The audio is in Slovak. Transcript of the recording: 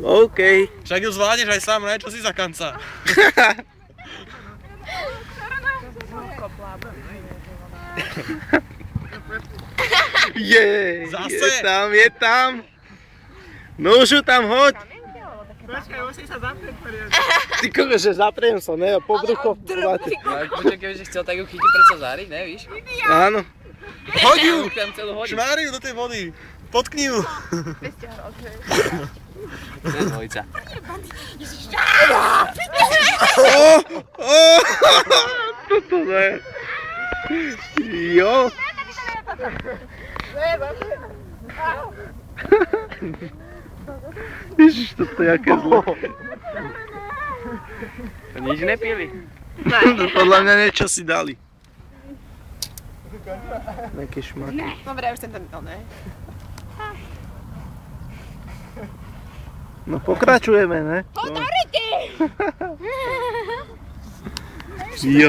OK. Však ju zvládneš aj sám, ne? Čo si za kanca? Zase? Je tam. No už ju tam hoď. Počkaj, musí sa zaprieť periódu. Ty kokos, že zapriem sa, ne? Po brucho. Počkaj, kebyže chcel, tak ju chytí predsa záriť, ne, víš? Áno. Hoď ju! Tam celú hodinu. Šmári ju do tej vody. Potkni ju. To je dvojica. Toto ne. Jo. Ježiš, toto je aké zlo. To nič nepili. Podľa mňa niečo si dali. Nejaké šmaky. Dobre, už sem tam ne. No pokračujeme, ne? Autority! Jo.